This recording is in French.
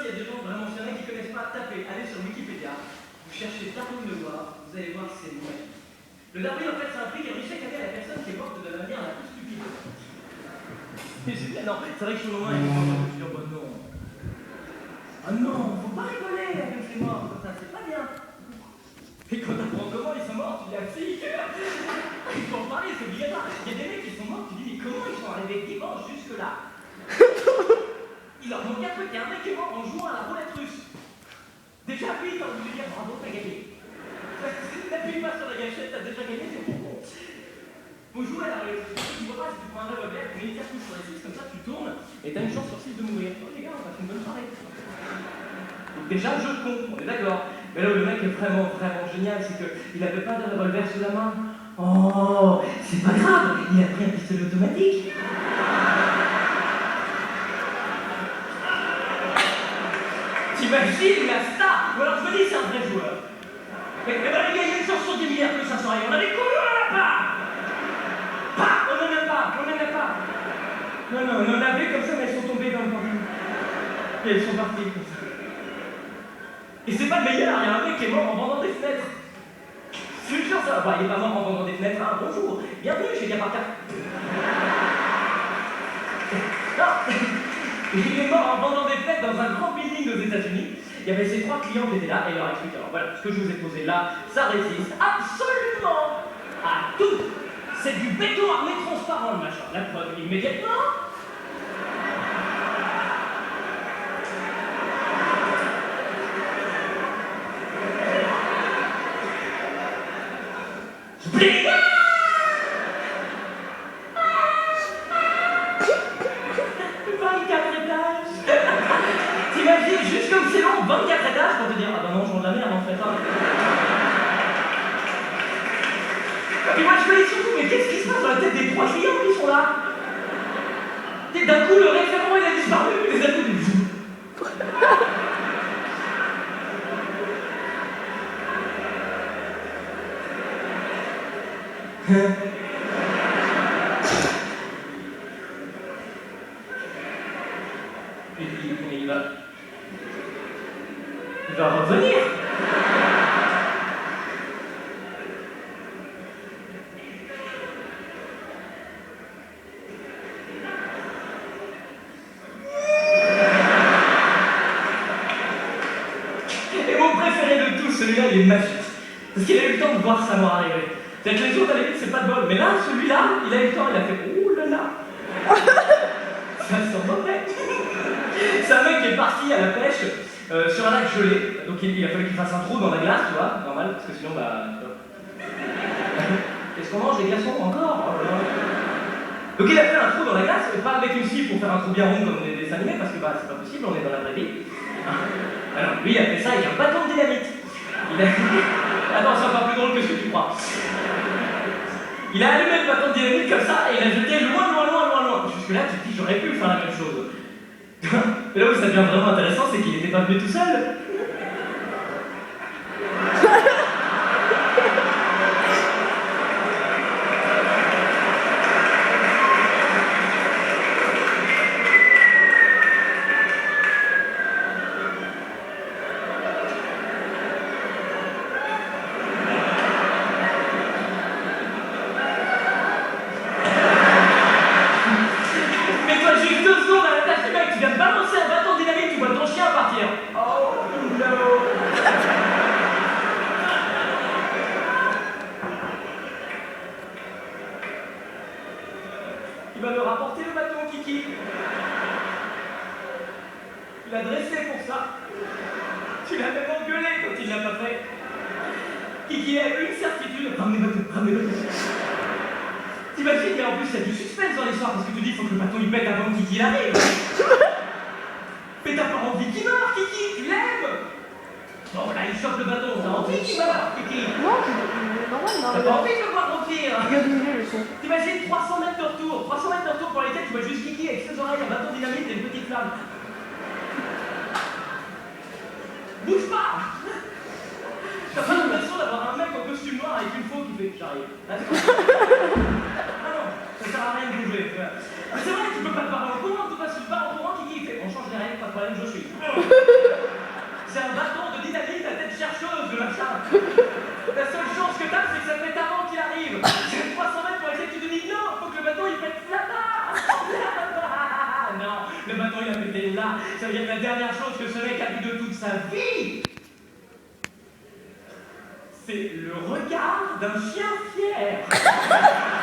s'il y a des gens vraiment, s'il y en a qui ne connaissent pas, tapez, allez sur Wikipédia, vous cherchez Darwin le Noir, vous allez voir c'est magique. Le Darwin, en fait, c'est un prix qui est remis chaque année à la personne qui est morte de la manière la plus stupide. Non, c'est vrai que je suis au moment où je me dis, oh bah non. Ah non, faut pas rigoler avec les morts comme ça, c'est pas bien. Et quand t'apprends comment ils sont morts, tu dis, ah si, il faut en parler, c'est obligatoire. Il y a des mecs qui sont morts, tu dis, mais comment ils sont arrivés vivants jusque-là? Il leur manque un truc, il y a un mec qui est mort en jouant à la roulette russe. Déjà, lui, t'as envie de lui dire, bravo, t'as gagné. N'appuie pas sur la gâchette, t'as déjà gagné, c'est bon. Faut jouer à la roulette russe. Tu vois pas, si tu prends un revolver, tu mets une carte sur les 6, comme ça tu tournes, et t'as une chance sur 6 de mourir. Oh les gars, on passe une bonne soirée. Donc déjà, le jeu de con, on est d'accord. Mais là où le mec est vraiment, vraiment génial, c'est qu'il n'avait pas de revolver sous la main. Oh, c'est pas grave, il a pris un pistolet automatique. T'imagines la star? Ou alors je me dis, c'est un vrai joueur. Mais ben les gars, il y a une chance sur 10 milliards que ça soit rien. On avait couru, on en a pas. Ah, on n'en a pas, on n'en a pas. Non, non, on en avait comme ça, mais elles sont tombées dans le panthéon. Et elles sont parties comme ça. Et c'est pas le meilleur, il y a un mec qui est mort en vendant des fenêtres. Je suis sûr ça. Bah, il est pas mort en vendant des fenêtres, hein. Bonjour, bienvenue chez Gaparka. Non, il est mort en vendant des fenêtres dans un grand building aux États-Unis. Il y avait ces 3 clients qui étaient là et il leur explique. Alors voilà, ce que je vous ai posé là, ça résiste absolument à tout. C'est du béton armé transparent le machin. La preuve immédiatement. Bling! 24 étages. T'imagines, juste comme c'est long, 24 étages pour te dire, ah bah non, je vends de la merde en fait. Hein. Et moi je me dis surtout, mais qu'est-ce qui se passe dans la tête des 3 clients qui sont là? Et d'un coup, le référent il a disparu, les a tous des... Il va revenir. Et mon préféré de tous, celui-là, il est magique. Parce qu'il a eu le temps de voir sa mort arriver. C'est-à-dire que les autres, à la limite, c'est pas de bol. Mais là, celui-là, il a eu le temps, il a fait « Ouh là là !» Ça sent mauvais. C'est un mec qui est parti à la pêche sur un lac gelé. Donc il a fallu qu'il fasse un trou dans la glace, tu vois, normal, parce que sinon, bah... Qu'est-ce qu'on mange, les glaçons, encore? Donc il a fait un trou dans la glace, pas avec une scie pour faire un trou bien rond comme des dessins animés, parce que bah, c'est pas possible, on est dans la vraie vie. Alors lui, il a fait ça avec un bâton de dynamite. Attends, c'est encore plus drôle que ce que tu crois. Il a allumé le bâton de dynamite comme ça et il a jeté loin, loin, loin, loin, loin. Jusque-là, tu te dis, j'aurais pu faire la même chose. Et là où ça devient vraiment intéressant, c'est qu'il n'était pas venu tout seul. Il va me rapporter le bâton, Kiki. Il a dressé pour ça. Tu l'as même engueulé quand il l'a pas fait. Kiki a une certitude. Ramenez le bâton, ramenez le bâton. T'imagines, mais en plus, il y a du suspense dans l'histoire parce que tu dis qu'il faut que le bâton il pète avant que Kiki arrive. Mais t'as pas envie qu'il meure, Kiki, tu l'aimes. Bon, là, il chope le bâton. T'as envie qu'il meure, Kiki. Non, c'est normal, non. T'as pas envie de le voir grossir. Regardez le son. T'imagines 300 mètres de retour. 300 mètres de retour pour lesquels tu vois juste Kiki avec ses oreilles, un bâton dynamite et une petite flamme. Bouge pas. T'as pas l'impression d'avoir un mec en costume noir avec une faux qui fait j'arrive. Ah non, ça sert à rien de bouger. C'est vrai, tu peux pas te barrer en courant, tu passes, tu pars en courant, Kiki il fait on change les règles, pas de problème. baleine je suis. C'est un bâton de dynamite à tête chercheuse, le machin. La seule chance que t'as, c'est que ça pète avant qu'il arrive. C'est 300 mètres pour essayer que tu te dis non, faut que le bateau il pète là-bas. Non, le bateau il a pété là. Ça veut dire que la dernière chose que ce mec a vu de toute sa vie, c'est le regard d'un chien fier.